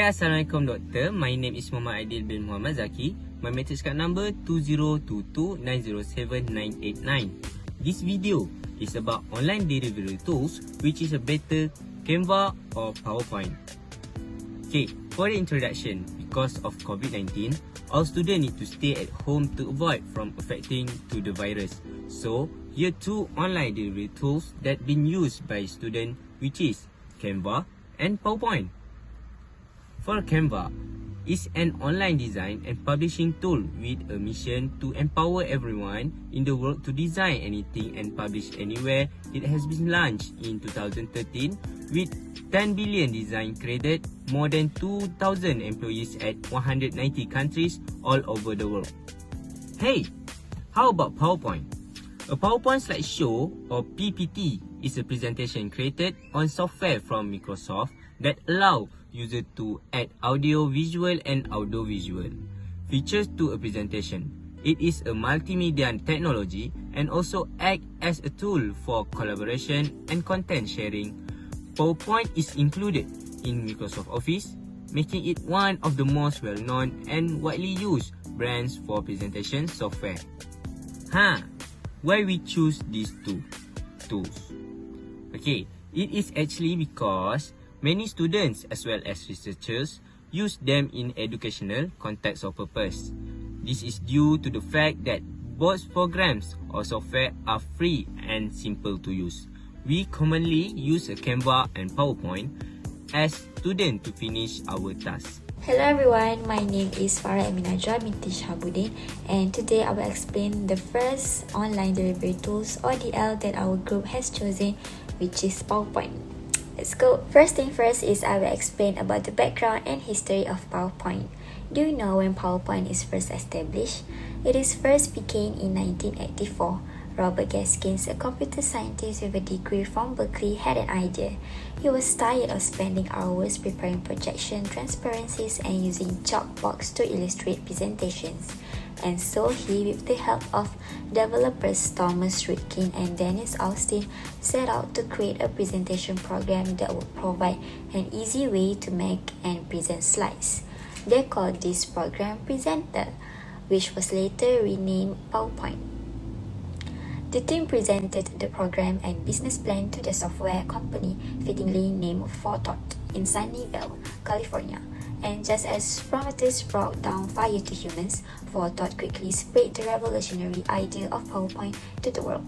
Okay, Assalamualaikum Doktor. My name is Muhammad AIDIL bin Muhammad ZAKI. My matrix card number 2022907989. This video is about online delivery tools, which is a better CANVA or PowerPoint. Okay, for the introduction, because of COVID-19, our students need to stay at home to avoid from affecting to the virus. So, here two online delivery tools that been used by students, which is CANVA and PowerPoint. For CANVA, is an online design and publishing tool with a mission to empower everyone in the world to design anything and publish anywhere. It has been launched in 2013 with 10 billion design created, more than 2,000 employees at 190 countries all over the world. Hey, how about PowerPoint? A PowerPoint slideshow or PPT is a presentation created on software from Microsoft that allow user to add audio, visual and audio-visual features to a presentation. It is a multimedia technology and also act as a tool for collaboration and content sharing. PowerPoint is included in Microsoft Office, making it one of the most well-known and widely used brands for presentation software. Why we choose these two tools? Okay, it is actually because many students as well as researchers use them in educational context or purpose. This is due to the fact that both programs or software are free and simple to use. We commonly use a CANVA and PowerPoint as students to finish our tasks. Hello everyone, my name is FARAH binti SHAHABUDIN, and today I will explain the first online delivery tools or DL that our group has chosen, which is PowerPoint. Let's go. First thing first is I will explain about the background and history of PowerPoint. Do you know when PowerPoint is first established? It is first began in 1984. Robert Gaskins, a computer scientist with a degree from Berkeley, had an idea. He was tired of spending hours preparing projection transparencies and using chalkbox to illustrate presentations. And so he, with the help of developers Thomas Rudkin and Dennis Austin, set out to create a presentation program that would provide an easy way to make and present slides. They called this program Presenter, which was later renamed PowerPoint. The team presented the program and business plan to the software company, fittingly named Forethought, in Sunnyvale, California. And just as Prometheus brought down fire to humans, Forethought quickly spread the revolutionary idea of PowerPoint to the world.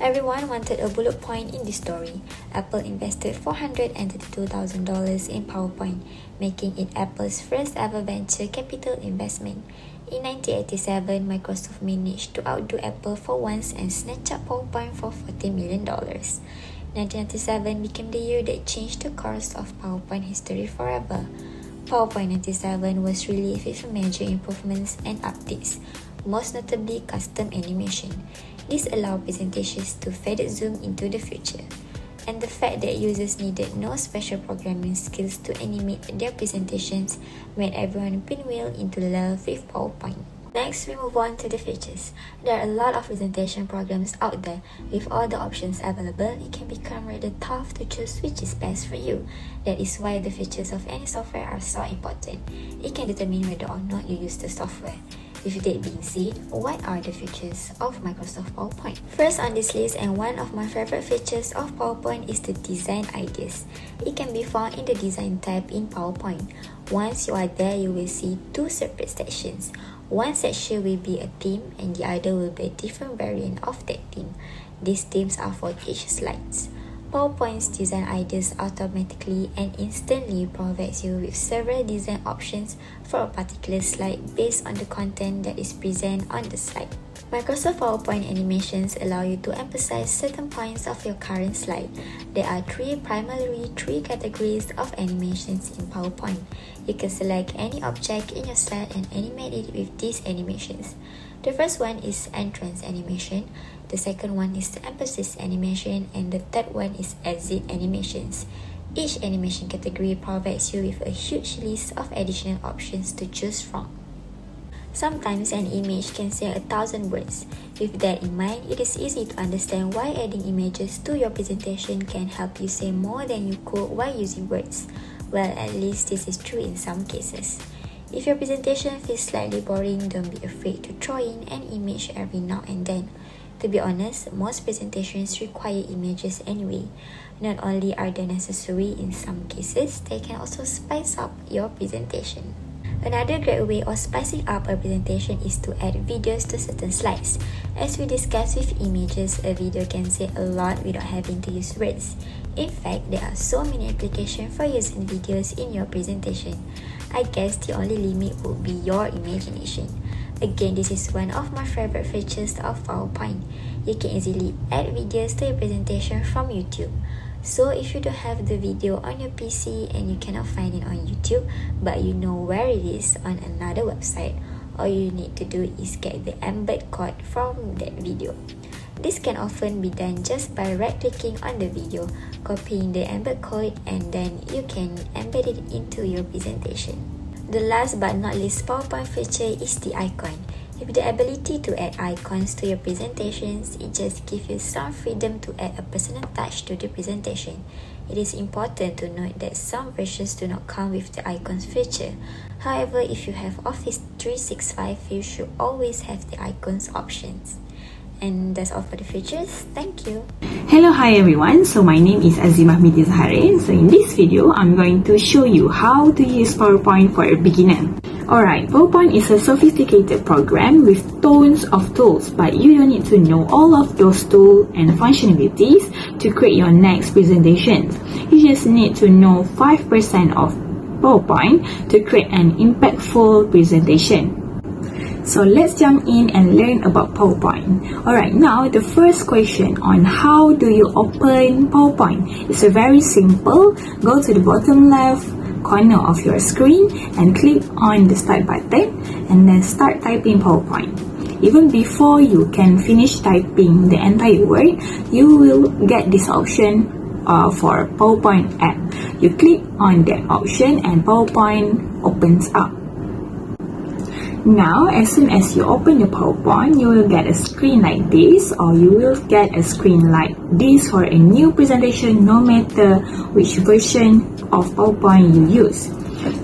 Everyone wanted a bullet point in this story. Apple invested $432,000 in PowerPoint, making it Apple's first ever venture capital investment. In 1987, Microsoft managed to outdo Apple for once and snatch up PowerPoint for $40 million. 1997 became the year that changed the course of PowerPoint history forever. PowerPoint 97 was released with major improvements and updates, most notably custom animation. This allowed presentations to further zoom into the future, and the fact that users needed no special programming skills to animate their presentations made everyone pinwheel into love with PowerPoint. Next, we move on to the features. There are a lot of presentation programs out there. With all the options available, it can become rather tough to choose which is best for you. That is why the features of any software are so important. It can determine whether or not you use the software. With that being said, what are the features of Microsoft PowerPoint? First on this list, and one of my favorite features of PowerPoint, is the design ideas. It can be found in the design tab in PowerPoint. Once you are there, you will see two separate sections. One section will be a theme and the other will be a different variant of that theme. These themes are for each slides. PowerPoint's design ideas automatically and instantly provides you with several design options for a particular slide based on the content that is present on the slide. Microsoft PowerPoint animations allow you to emphasize certain points of your current slide. There are primarily three categories of animations in PowerPoint. You can select any object in your slide and animate it with these animations. The first one is entrance animation, the second one is the emphasis animation, and the third one is exit animations. Each animation category provides you with a huge list of additional options to choose from. Sometimes an image can say 1,000 words. With that in mind, it is easy to understand why adding images to your presentation can help you say more than you could while using words. Well, at least this is true in some cases. If your presentation feels slightly boring, don't be afraid to throw in an image every now and then. To be honest, most presentations require images anyway. Not only are they necessary in some cases, they can also spice up your presentation. Another great way of spicing up a presentation is to add videos to certain slides. As we discussed with images, a video can say a lot without having to use words. In fact, there are so many applications for using videos in your presentation. I guess the only limit would be your imagination. Again, this is one of my favorite features of PowerPoint. You can easily add videos to your presentation from YouTube. So if you don't have the video on your PC and you cannot find it on YouTube, but you know where it is on another website, all you need to do is get the embed code from that video. This can often be done just by right-clicking on the video, copying the embed code, and then you can embed it into your presentation. The last but not least PowerPoint feature is the icon. With the ability to add icons to your presentations, it just gives you some freedom to add a personal touch to the presentation. It is important to note that some versions do not come with the icons feature. However, if you have Office 365, you should always have the icons options. And that's all for the features. Thank you. Hello, hi everyone. So my name is AZIMAH binti ZAHARIN. So in this video, I'm going to show you how to use PowerPoint for a beginner. Alright, PowerPoint is a sophisticated program with tons of tools, but you don't need to know all of those tools and functionalities to create your next presentations. You just need to know 5% of PowerPoint to create an impactful presentation. So let's jump in and learn about PowerPoint. Alright, now the first question on how do you open PowerPoint? It's very simple. Go to the bottom left corner of your screen and click on the start button and then start typing PowerPoint. Even before you can finish typing the entire word, you will get this option for PowerPoint app. You click on that option and PowerPoint opens up. Now, as soon as you open the PowerPoint, you will get a screen like this, or you will get a screen like this for a new presentation, no matter which version of PowerPoint you use.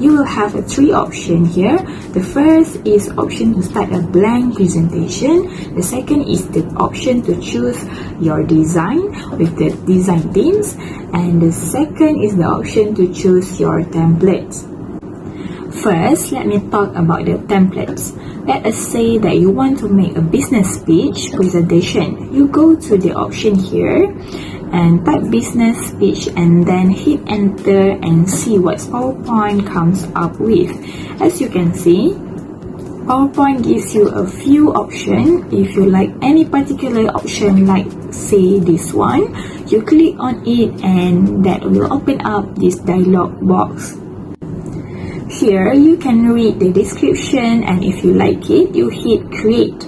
You will have three options here. The first is option to start a blank presentation. The second is the option to choose your design with the design themes. And the second is the option to choose your templates. First, let me talk about the templates. Let us say that you want to make a business speech presentation. You go to the option here and type business speech and then hit enter and see what PowerPoint comes up with. As you can see, PowerPoint gives you a few options. If you like any particular option, like say this one, you click on it and that will open up this dialog box. Here you can read the description, and if you like it, you hit create.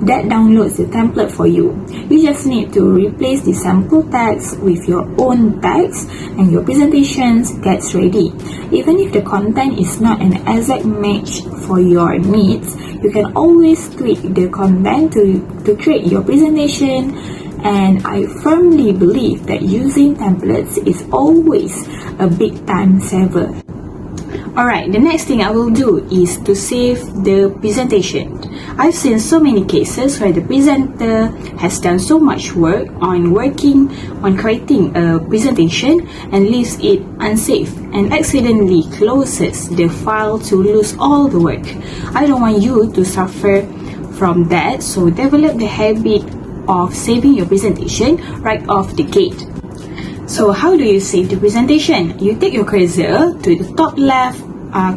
That downloads the template for you. You just need to replace the sample text with your own text and your presentations gets ready. Even if the content is not an exact match for your needs, you can always tweak the content to create your presentation. And I firmly believe that using templates is always a big time saver. Alright, the next thing I will do is to save the presentation. I've seen so many cases where the presenter has done so much work on creating a presentation and leaves it unsafe and accidentally closes the file to lose all the work. I don't want you to suffer from that, so develop the habit of saving your presentation right off the gate. So how do you save the presentation? You take your cursor to the top left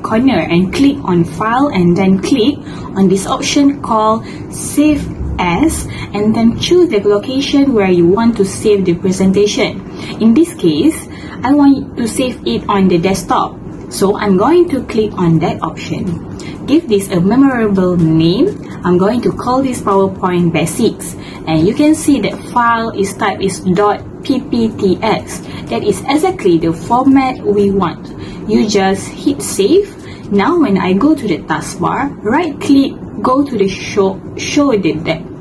corner and click on file and then click on this option called save as and then choose the location where you want to save the presentation. In this case, I want to save it on the desktop. So I'm going to click on that option. Give this a memorable name. I'm going to call this PowerPoint Basics. And you can see that file is type is .pptx. That is exactly the format we want. You just hit save. Now when I go to the taskbar, right click, go to the show the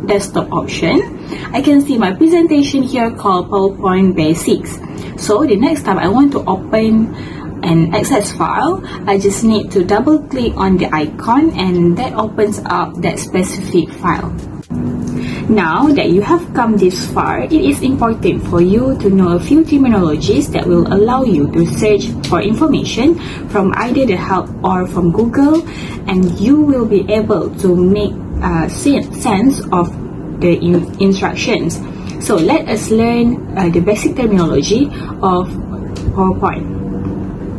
desktop option. I can see my presentation here called PowerPoint Basics. So the next time I want to open an access file, I just need to double click on the icon and that opens up that specific file. Now that you have come this far, it is important for you to know a few terminologies that will allow you to search for information from either the help or from Google, and you will be able to make sense of the instructions. So let us learn the basic terminology of PowerPoint.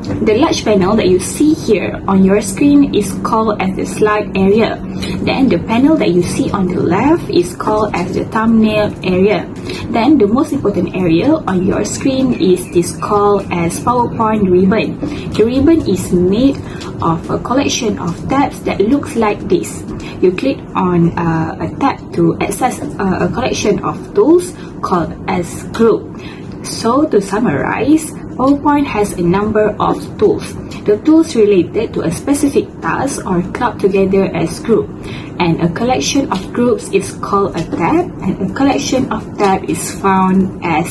The large panel that you see here on your screen is called as the slide area. Then the panel that you see on the left is called as the thumbnail area. Then the most important area on your screen is this called as PowerPoint ribbon. The ribbon is made of a collection of tabs that looks like this. You click on a tab to access a collection of tools called as group. So to summarize, PowerPoint has a number of tools. The tools related to a specific task are clubbed together as group, and a collection of groups is called a tab, and a collection of tabs is found as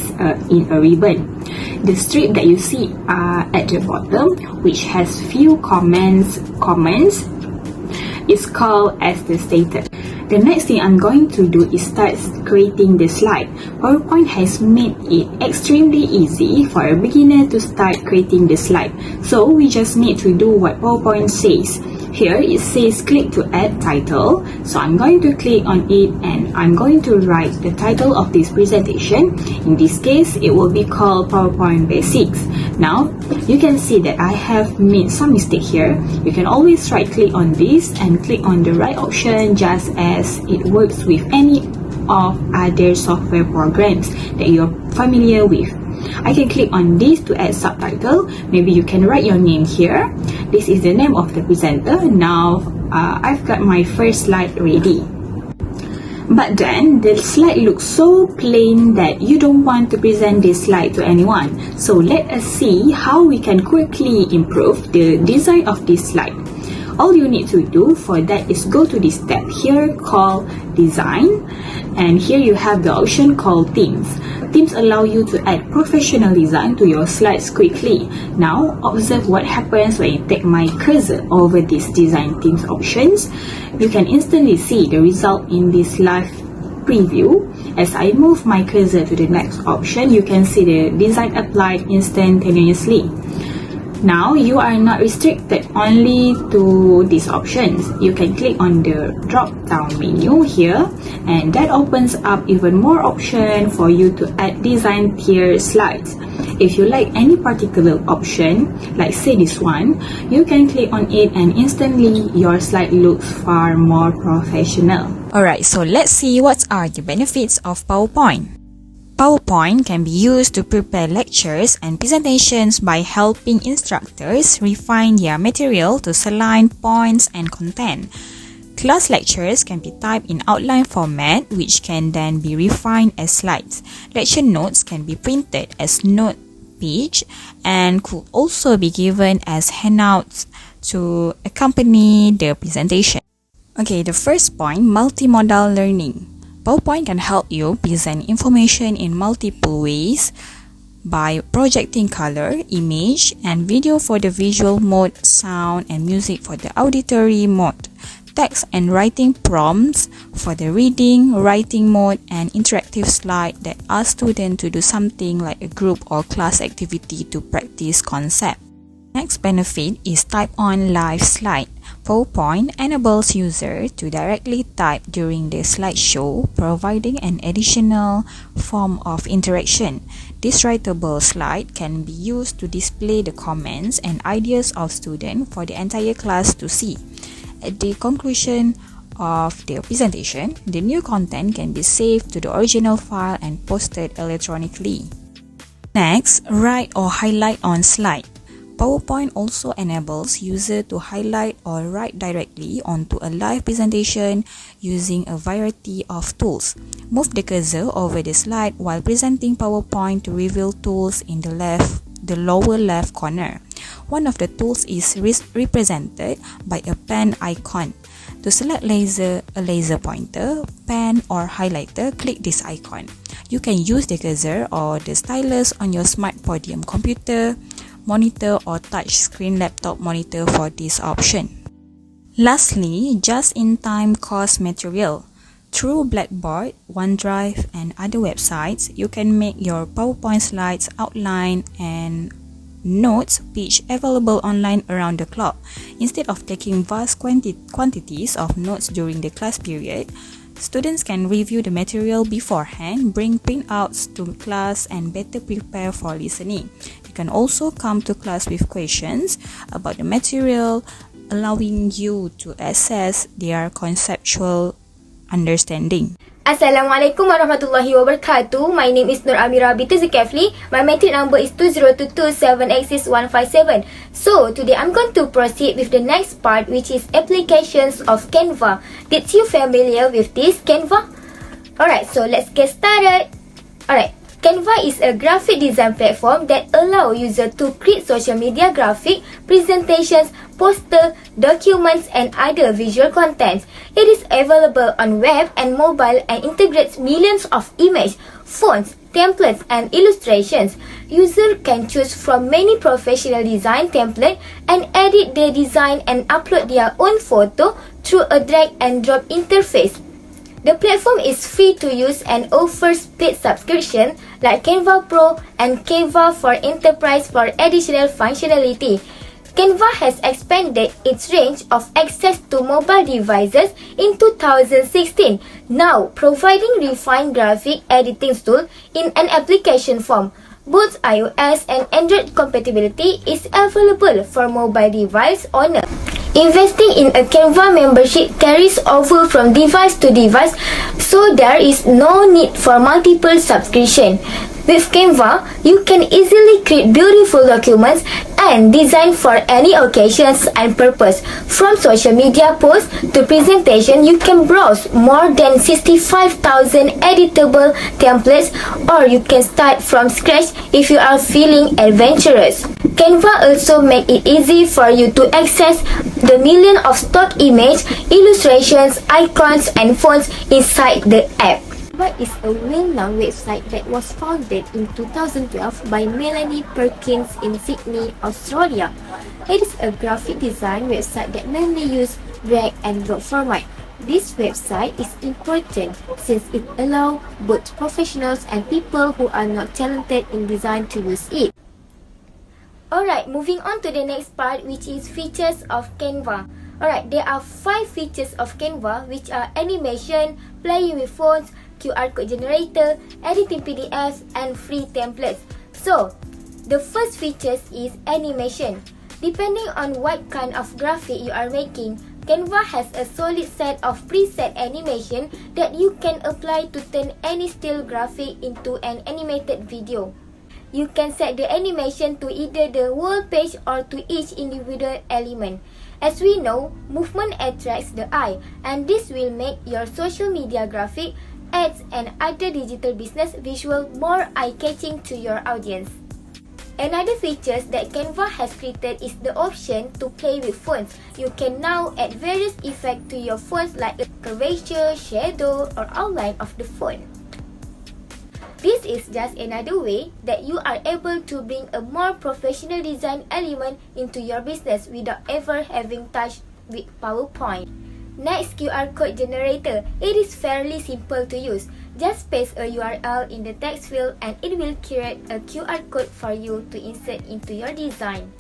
in a ribbon. The strip that you see at the bottom, which has few comments, is called as the status. The next thing I'm going to do is start creating the slide. PowerPoint has made it extremely easy for a beginner to start creating the slide. So we just need to do what PowerPoint says. Here it says click to add title. So I'm going to click on it and I'm going to write the title of this presentation. In this case, it will be called PowerPoint Basics. Now, you can see that I have made some mistake here. You can always right click on this and click on the right option, just as it works with any of other software programs that you're familiar with. I can click on this to add subtitle. Maybe you can write your name here. This is the name of the presenter. Now I've got my first slide ready. But then the slide looks so plain that you don't want to present this slide to anyone. So let us see how we can quickly improve the design of this slide. All you need to do for that is go to this tab here called Design, and here you have the option called Themes. Themes allow you to add professional design to your slides quickly. Now observe what happens when you take my cursor over this Design Themes options. You can instantly see the result in this live preview. As I move my cursor to the next option, you can see the design applied instantaneously. Now you are not restricted only to these options. You can click on the drop down menu here, and that opens up even more options for you to add design tier slides. If you like any particular option, like say this one, you can click on it and instantly your slide looks far more professional. Alright, so let's see what are the benefits of PowerPoint. PowerPoint can be used to prepare lectures and presentations by helping instructors refine their material to align points and content. Class lectures can be typed in outline format, which can then be refined as slides. Lecture notes can be printed as note page and could also be given as handouts to accompany the presentation. Okay, the first point, multimodal learning. PowerPoint can help you present information in multiple ways by projecting color, image, and video for the visual mode, sound and music for the auditory mode, text and writing prompts for the reading, writing mode, and interactive slide that ask students to do something like a group or class activity to practice concept. Next benefit is type on live slide. PowerPoint enables users to directly type during the slideshow, providing an additional form of interaction. This writable slide can be used to display the comments and ideas of students for the entire class to see. At the conclusion of the presentation, the new content can be saved to the original file and posted electronically. Next, write or highlight on slide. PowerPoint also enables users to highlight or write directly onto a live presentation using a variety of tools. Move the cursor over the slide while presenting PowerPoint to reveal tools in the lower left corner. One of the tools is represented by a pen icon. To select a laser pointer, pen or highlighter, click this icon. You can use the cursor or the stylus on your smart podium computer monitor or touchscreen laptop monitor for this option. Lastly, just-in-time course material. Through Blackboard, OneDrive, and other websites, you can make your PowerPoint slides, outline, and notes page available online around the clock. Instead of taking vast quantities of notes during the class period, students can review the material beforehand, bring printouts to class, and better prepare for listening. You can also come to class with questions about the material, allowing you to assess their conceptual understanding. Assalamualaikum warahmatullahi wabarakatuh. My name is Nur AMMIERA binti ZOLKEFLI. My matric number is 2022786-157. So, today I'm going to proceed with the next part, which is applications of CANVA. Did you familiar with this CANVA? Alright, so let's get started. Alright, CANVA is a graphic design platform that allows users to create social media graphic, presentations, posters, documents, and other visual contents. It is available on web and mobile and integrates millions of images, fonts, templates, and illustrations. Users can choose from many professional design templates and edit their design and upload their own photo through a drag and drop interface. The platform is free to use and offers paid subscription like CANVA Pro and CANVA for Enterprise for additional functionality. CANVA has expanded its range of access to mobile devices in 2016, now providing refined graphic editing tools in an application form. Both iOS and Android compatibility is available for mobile device owners. Investing in a CANVA membership carries over from device to device, so there is no need for multiple subscription. With CANVA, you can easily create beautiful documents and design for any occasions and purpose. From social media posts to presentation, you can browse more than 65,000 editable templates, or you can start from scratch if you are feeling adventurous. CANVA also make it easy for you to access the million of stock images, illustrations, icons, and fonts inside the app. CANVA is a well-known website that was founded in 2012 by Melanie Perkins in Sydney, Australia. It is a graphic design website that mainly uses drag and drop format. This website is important since it allows both professionals and people who are not talented in design to use it. Alright, moving on to the next part, which is features of CANVA. Alright, there are 5 features of CANVA, which are animation, playing with fonts, QR code generator, editing PDFs, and free templates. So, the first feature is animation. Depending on what kind of graphic you are making, CANVA has a solid set of preset animation that you can apply to turn any still graphic into an animated video. You can set the animation to either the whole page or to each individual element. As we know, movement attracts the eye, and this will make your social media graphic, ads, and other digital business visual more eye-catching to your audience. Another feature that CANVA has created is the option to play with fonts. You can now add various effects to your fonts like a curvature, shadow, or outline of the font. This is just another way that you are able to bring a more professional design element into your business without ever having touched with PowerPoint. Next, QR code generator. It is fairly simple to use. Just paste a URL in the text field and it will create a QR code for you to insert into your design.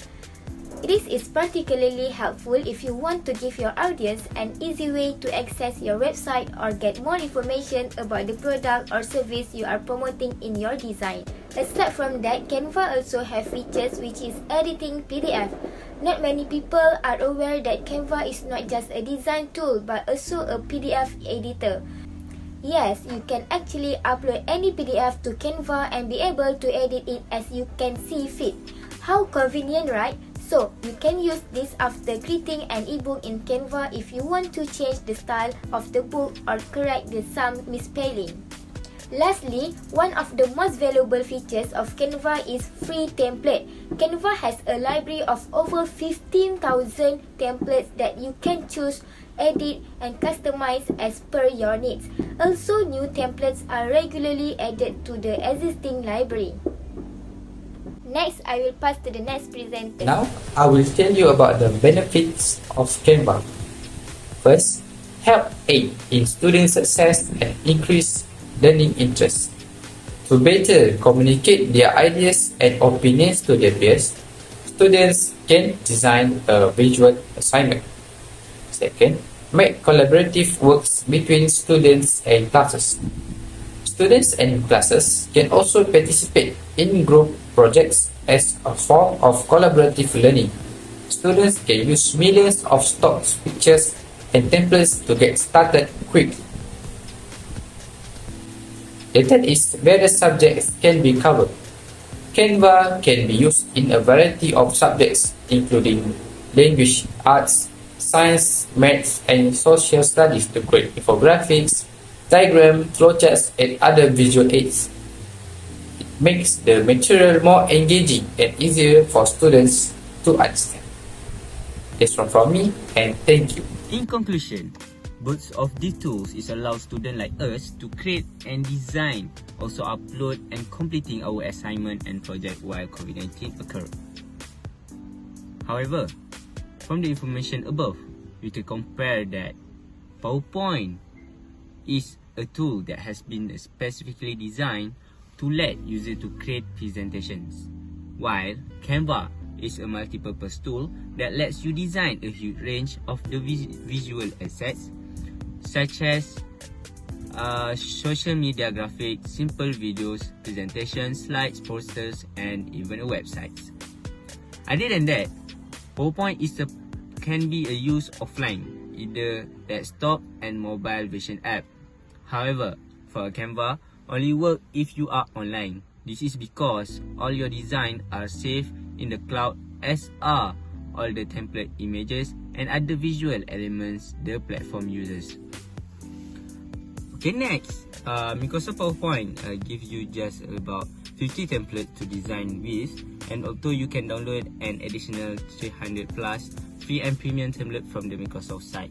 This is particularly helpful if you want to give your audience an easy way to access your website or get more information about the product or service you are promoting in your design. Aside from that, CANVA also have features which is editing PDF. Not many people are aware that CANVA is not just a design tool but also a PDF editor. Yes, you can actually upload any PDF to CANVA and be able to edit it as you can see fit. How convenient, right? So, you can use this after creating an ebook in CANVA if you want to change the style of the book or correct some misspelling. Lastly, one of the most valuable features of CANVA is free template. CANVA has a library of over 15,000 templates that you can choose, edit, and customize as per your needs. Also, new templates are regularly added to the existing library. Next, I will pass to the next presenter. Now, I will tell you about the benefits of CANVA. First, help aid in student success and increase learning interest. To better communicate their ideas and opinions to their peers, students can design a visual assignment. Second, make collaborative works between students and classes. Students and classes can also participate in group projects as a form of collaborative learning. Students can use millions of stock pictures and templates to get started quickly. The third is various subjects can be covered. CANVA can be used in a variety of subjects including language, arts, science, maths, and social studies to create infographics, diagrams, flowcharts, and other visual aids. It makes the material more engaging and easier for students to understand. That's all from me, and thank you. In conclusion, both of these tools is allow students like us to create and design, also upload and completing our assignment and project while COVID-19 occur. However, from the information above, we can compare that PowerPoint is a tool that has been specifically designed to let users to create presentations, while CANVA is a multi-purpose tool that lets you design a huge range of the visual assets such as social media graphics, simple videos, presentations, slides, posters, and even a website. Other than that, PowerPoint can be used offline, either desktop and mobile version app. However, for CANVA, only work if you are online. This is because all your designs are saved in the cloud, as are all the template images and other visual elements the platform uses. Okay, next, Microsoft PowerPoint gives you just about 50 templates to design with, and although you can download an additional 300 plus free and premium template from the Microsoft site.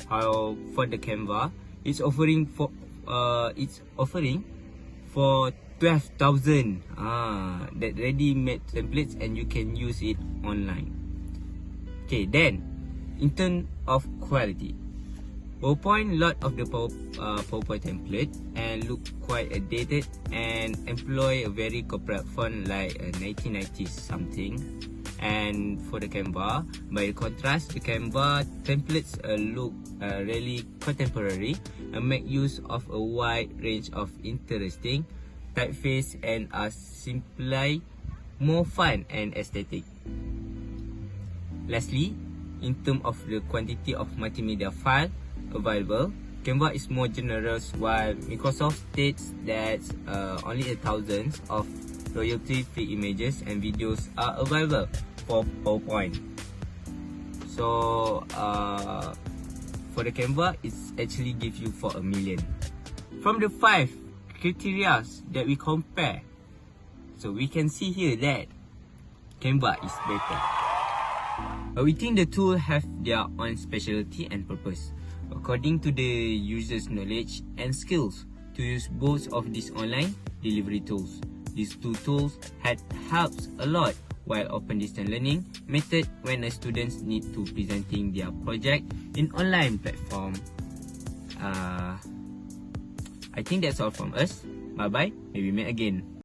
How for the CANVA, it's offering for 12,000 that ready-made templates, and you can use it online. Okay, then in terms of quality, PowerPoint lot of the PowerPoint template and look quite dated and employ a very corporate font like 1990s something. And for the CANVA, by contrast, the CANVA templates look really contemporary and make use of a wide range of interesting typeface and are simply more fun and aesthetic. Lastly, in terms of the quantity of multimedia file available, CANVA is more generous, while Microsoft states that only 1,000 of royalty-free images and videos are available for PowerPoint. So for the CANVA, it's actually gives you for 1 million. From the 5 criteria that we compare, so we can see here that CANVA is better. But we think the tool have their own specialty and purpose according to the user's knowledge and skills to use both of these online delivery tools. These two tools helps a lot while open distance learning method when the students need to presenting their project in online platform. I think that's all from us. Bye bye. Maybe meet again.